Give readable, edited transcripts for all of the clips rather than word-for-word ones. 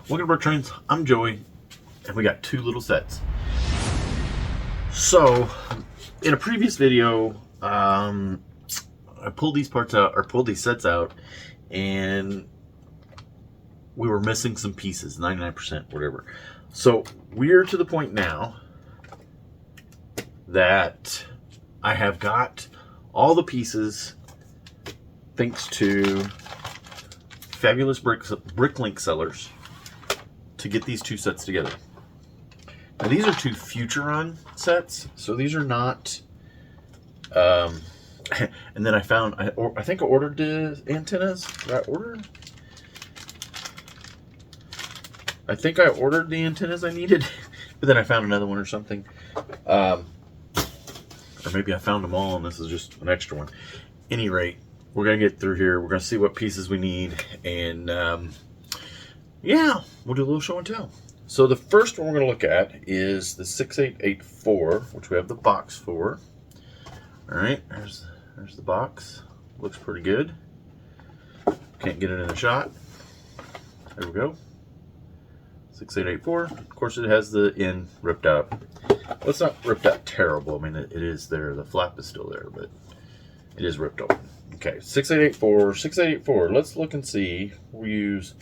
Welcome to Brick Trains. I'm Joey, and we got two little sets. So, in a previous video, I pulled these parts out, or pulled these sets out, and we were missing some pieces, 99%, whatever. So, we're to the point now that I have got all the pieces thanks to fabulous Bricklink sellers to get these two sets together. Now these are two Futuron sets, so these are not. And then I found, I think I ordered the antennas. Did I order? I think I ordered the antennas I needed, but then I found another one or something. Or maybe I found them all and this is just an extra one. Any rate, we're gonna get through here. We're gonna see what pieces we need, and yeah, we'll do a little show and tell. So the first one we're going to look at is the 6884, which we have the box for. All right, there's the box. Looks pretty good. Can't get it in the shot. There we go. 6884. Of course, it has the end ripped out. Well, it's not ripped out terrible. I mean, it is there. The flap is still there, but it is ripped open. Okay, 6884, 6884. Let's look and see. We'll use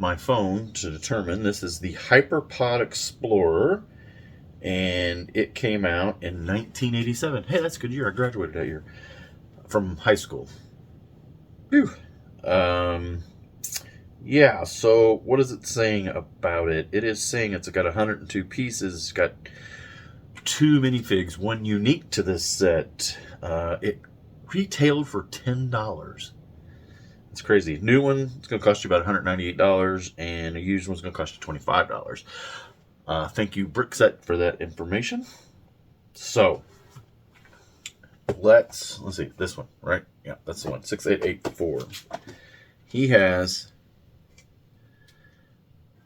my phone to determine. This is the HyperPod Explorer, and it came out in 1987. Hey, that's a good year. I graduated that year from high school. Whew. Yeah, so what is it saying about it? It is saying it's got 102 pieces. It's got 2 minifigs, one unique to this set. It retailed for $10. It's crazy. New one, it's going to cost you about $198, and a used one's going to cost you $25. Thank you, Brickset, for that information. So, let's see, this one, right? Yeah, that's the one, 6884. He has,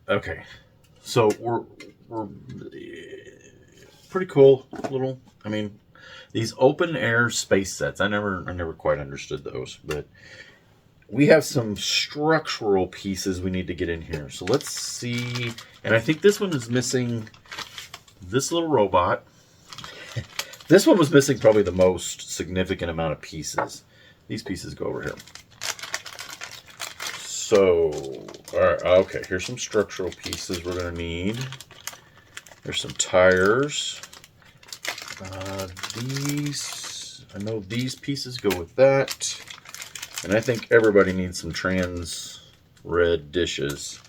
okay, so we're pretty cool little, I mean, these open air space sets, I never quite understood those, but we have some structural pieces we need to get in here. So let's see. And I think this one is missing this little robot. This one was missing probably the most significant amount of pieces. These pieces go over here. So, all right, okay, here's some structural pieces we're going to need. There's some tires. These, I know these pieces go with that. And I think everybody needs some trans red dishes.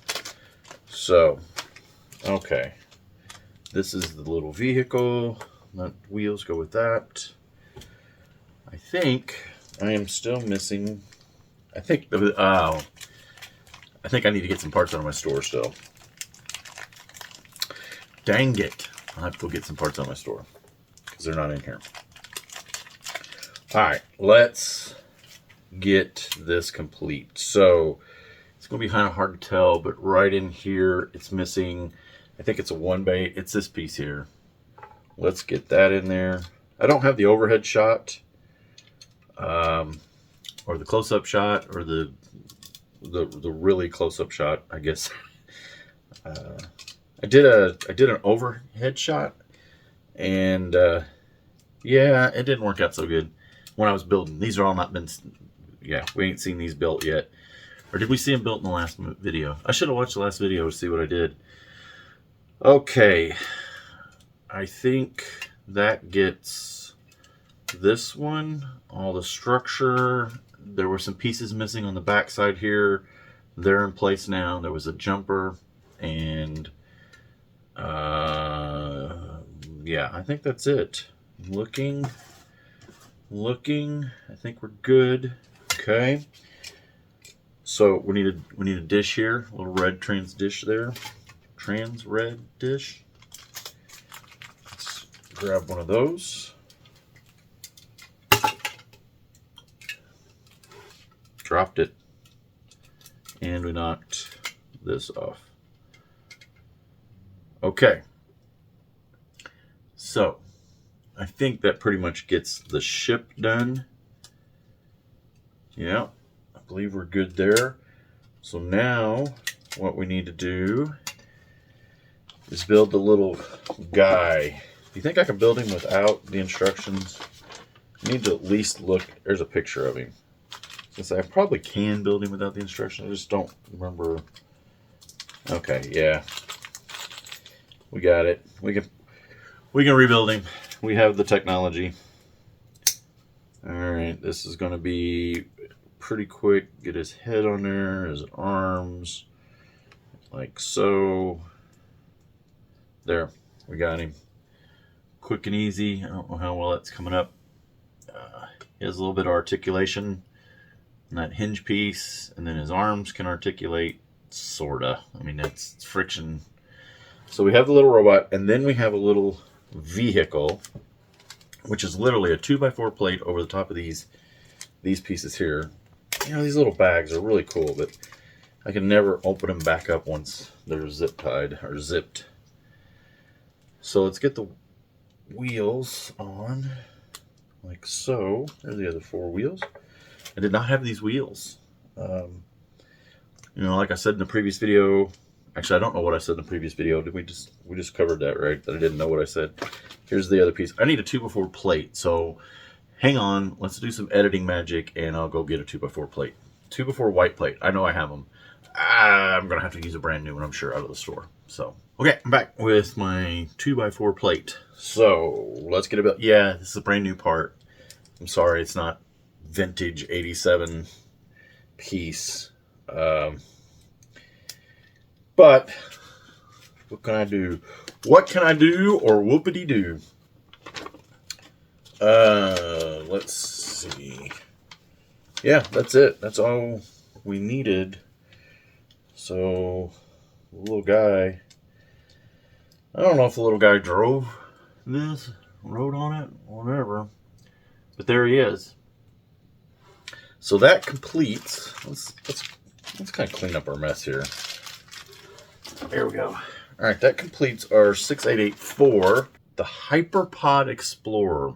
So, okay. This is the little vehicle. The wheels go with that. I think I am still missing. I think I need to get some parts out of my store still. Dang it. I'll have to go get some parts out of my store because they're not in here. Alright, let's get this complete. So it's gonna be kind of hard to tell, but right in here it's missing, I think it's a 1x8. It's this piece here. Let's get that in there. I don't have the overhead shot, or the close-up shot, or the really close-up shot, I guess. I did an overhead shot, and yeah, it didn't work out so good when I was building. These are all not been. Yeah, we ain't seen these built yet. Or did we see them built in the last video? I should have watched the last video to see what I did. Okay. I think that gets this one. All the structure. There were some pieces missing on the back side here. They're in place now. There was a jumper. And yeah, I think that's it. Looking. I think we're good. Okay, so we need a dish here, a little red trans dish there, trans red dish. Let's grab one of those. Dropped it, and we knocked this off. Okay, so I think that pretty much gets the ship done. Yeah, I believe we're good there. So now what we need to do is build the little guy. Do you think I can build him without the instructions? I need to at least look. There's a picture of him. Since I probably can build him without the instructions. I just don't remember. Okay, yeah. We got it. We can rebuild him. We have the technology. Alright, this is going to be pretty quick. Get his head on there, his arms, like so. There, we got him. Quick and easy. I don't know how well that's coming up. He has a little bit of articulation in that hinge piece, and then his arms can articulate, sorta. I mean, it's friction. So we have the little robot, and then we have a little vehicle, which is literally a 2x4 plate over the top of these pieces here. You know, these little bags are really cool, but I can never open them back up once they're zip tied or zipped. So let's get the wheels on, like so. There's the other 4 wheels. I did not have these wheels. You know, like I said in the previous video, actually I don't know what I said in the previous video. We just covered that, right? That I didn't know what I said. Here's the other piece. I need a 2x4 plate, so hang on. Let's do some editing magic, and I'll go get a 2x4 plate. 2x4 white plate. I know I have them. I'm gonna have to use a brand new one, I'm sure, out of the store. So okay, I'm back with my 2x4 plate. So let's get it built. Yeah, this is a brand new part. I'm sorry, it's not vintage 87 piece. But what can I do? What can I do, or whoopity do? Let's see. Yeah, that's it. That's all we needed. So, the little guy. I don't know if the little guy drove this, rode on it, whatever. But there he is. So that completes. Let's kind of clean up our mess here. There we go. All right, that completes our 6884, the Hyperpod Explorer.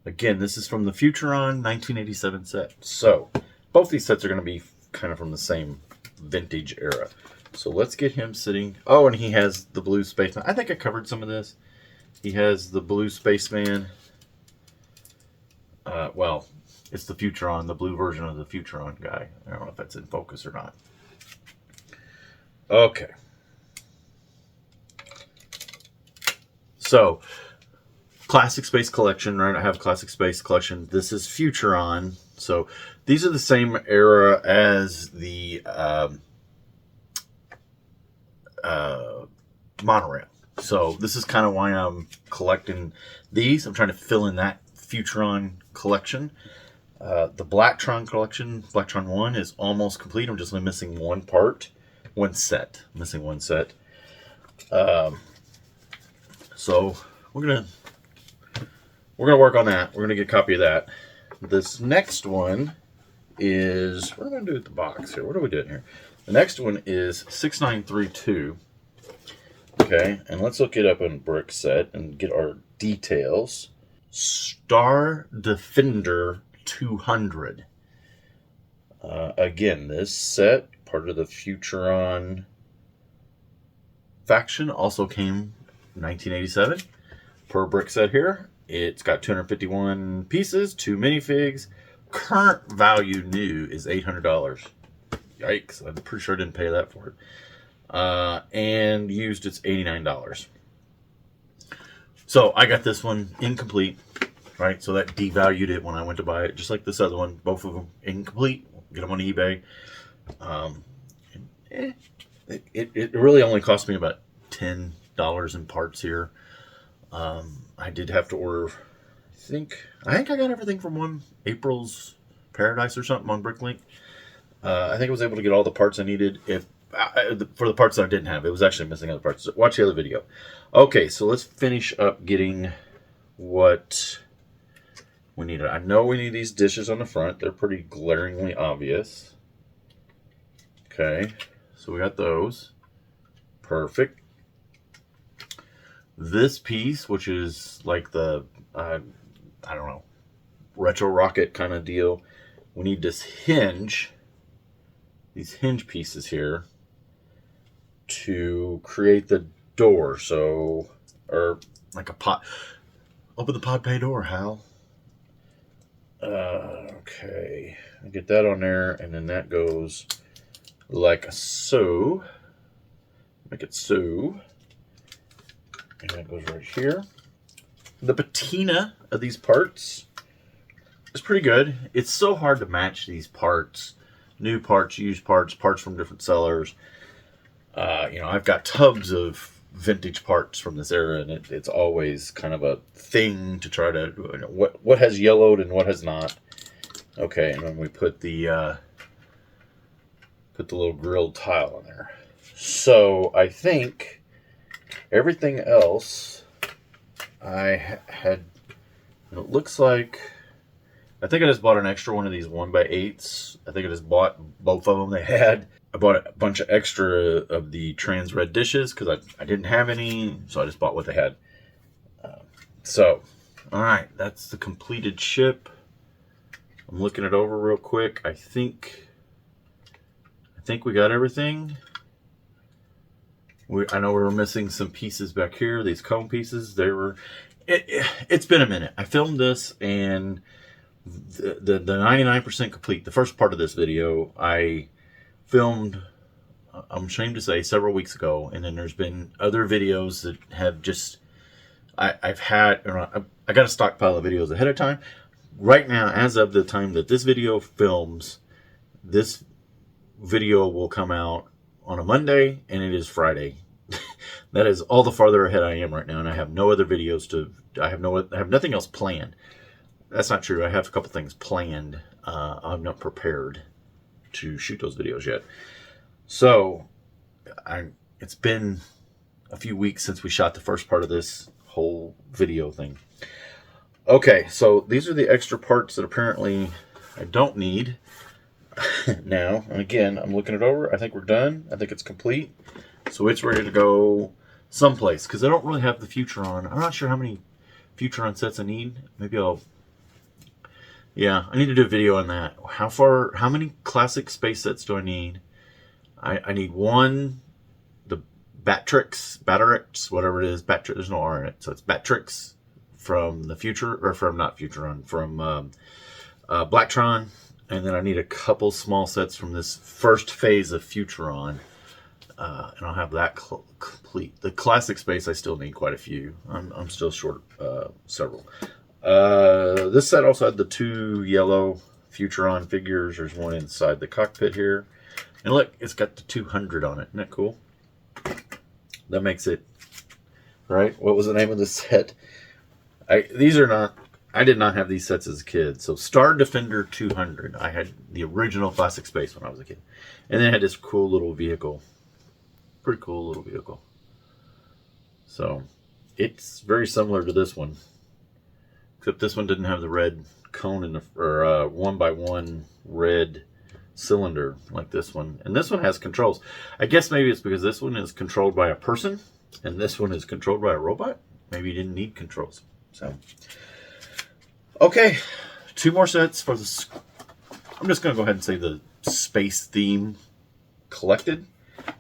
Again, this is from the Futuron 1987 set. So both these sets are going to be kind of from the same vintage era. So let's get him sitting. Oh, and he has the blue spaceman. I think I covered some of this. He has the blue spaceman. Well, it's the Futuron, the blue version of the Futuron guy. I don't know if that's in focus or not. Okay. So, Classic Space Collection, right? I have Classic Space Collection. This is Futuron. So, these are the same era as the monorail. So, this is kind of why I'm collecting these. I'm trying to fill in that Futuron collection. The Blacktron collection, Blacktron 1, is almost complete. I'm just missing one part. One set. I'm missing one set. So we're gonna work on that. We're gonna get a copy of that. This next one is, what am I gonna do with the box here? What are we doing here? The next one is 6932. Okay, and let's look it up in Brick Set and get our details. Star Defender 200. Again, this set, part of the Futuron faction, also came 1987 per Brick Set here. It's got 251 pieces, 2 minifigs. Current value new is $800. Yikes, I'm pretty sure I didn't pay that for it. And used, it's $89. So I got this one incomplete, right? So that devalued it when I went to buy it, just like this other one. Both of them incomplete. Get them on eBay. It really only cost me about $10 in parts here. I did have to order, I think I got everything from one April's Paradise or something on Bricklink. I think I was able to get all the parts I needed for the parts that I didn't have. It was actually missing other parts. Watch the other video. Okay, so let's finish up getting what we need. I know we need these dishes on the front. They're pretty glaringly obvious. Okay, so we got those. Perfect. This piece, which is like the, I don't know, retro rocket kind of deal. We need this hinge, these hinge pieces here. to create the door. So, or like a pot. Open the pod bay door, Hal. Okay. Get that on there, and then that goes like so. Make it so. And that goes right here. The patina of these parts is pretty good. It's so hard to match these parts. New parts, used parts, parts from different sellers. I've got tubs of vintage parts from this era, and it's always kind of a thing to try to, what has yellowed and what has not. Okay, and then we put the little grilled tile in there. So I think everything else I had, it looks like, I think I just bought an extra one of these 1x8s. I think I just bought both of them they had. I bought a bunch of extra of the trans red dishes because I didn't have any, so I just bought what they had. All right, that's the completed ship. I'm looking it over real quick. I think we got everything. I know we were missing some pieces back here. These cone pieces, it's been a minute. I filmed this, and the 99% complete, the first part of this video, I filmed, I'm ashamed to say, several weeks ago, and then there's been other videos that have just, I got a stockpile of videos ahead of time. Right now, as of the time that this video films, this video will come out on a Monday, and it is Friday. That is all the farther ahead I am right now, and I have no other videos I have nothing else planned. That's not true. I have a couple things planned. I'm not prepared to shoot those videos yet. So, it's been a few weeks since we shot the first part of this whole video thing. Okay, so these are the extra parts that apparently I don't need now. And again, I'm looking it over. I think we're done. I think it's complete. So it's ready to go someplace, because I don't really have the Futuron. I'm not sure how many Futuron sets I need. Maybe I need to do a video on that. How many classic space sets do I need? I need one, the Batrix, whatever it is, Batrix, there's no R in it, so it's Batrix from the future, or from, not Futuron, from Blacktron, and then I need a couple small sets from this first phase of Futuron, and I'll have that complete. The classic space, I still need quite a few. I'm still short several. This set also had the 2 yellow Futuron figures. There's one inside the cockpit here. And look, it's got the 200 on it. Isn't that cool? That makes it, right? What was the name of this set? I did not have these sets as a kid. So Star Defender 200. I had the original classic space when I was a kid. And then I had this cool little vehicle. Pretty cool little vehicle. So it's very similar to this one. Except this one didn't have the red cone in the, or 1x1 red cylinder like this one. And this one has controls. I guess maybe it's because this one is controlled by a person and this one is controlled by a robot. Maybe you didn't need controls. So, okay, 2 more sets for this. I'm just going to go ahead and say the space theme collected.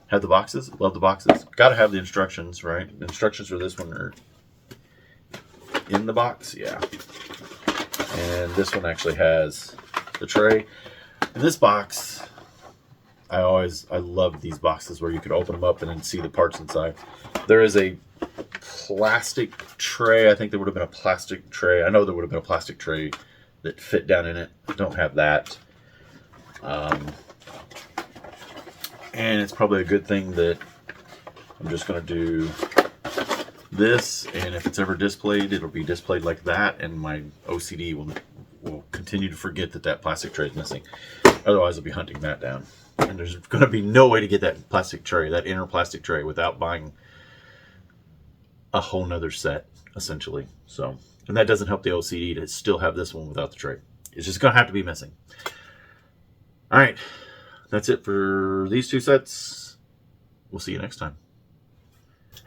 Have the boxes. Love the boxes. Got to have the instructions, right? The instructions for this one are in the box. Yeah. And this one actually has the tray. In this box, I love these boxes where you could open them up and then see the parts inside. There is a plastic tray. I think there would have been a plastic tray. I know there would have been a plastic tray that fit down in it. I don't have that. And it's probably a good thing that I'm just going to do this, and if it's ever displayed, it'll be displayed like that, and my OCD will continue to forget that plastic tray is missing. Otherwise, I'll be hunting that down. And there's going to be no way to get that plastic tray, that inner plastic tray, without buying a whole nother set, essentially. So, and that doesn't help the OCD to still have this one without the tray. It's just going to have to be missing. All right. That's it for these 2 sets. We'll see you next time.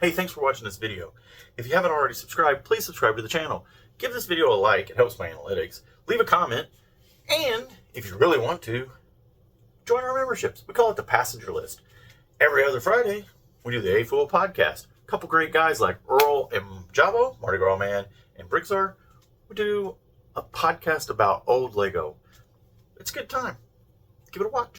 Hey, thanks for watching this video. If you haven't already subscribed, please subscribe to the channel. Give this video a like. It helps my analytics. Leave a comment. And if you really want to, join our memberships. We call it the passenger list. Every other Friday, we do the A Fool podcast. A couple great guys like Earl and Javo, Mardi Gras Man, and Brixar. We do a podcast about old Lego. It's a good time. Give it a watch.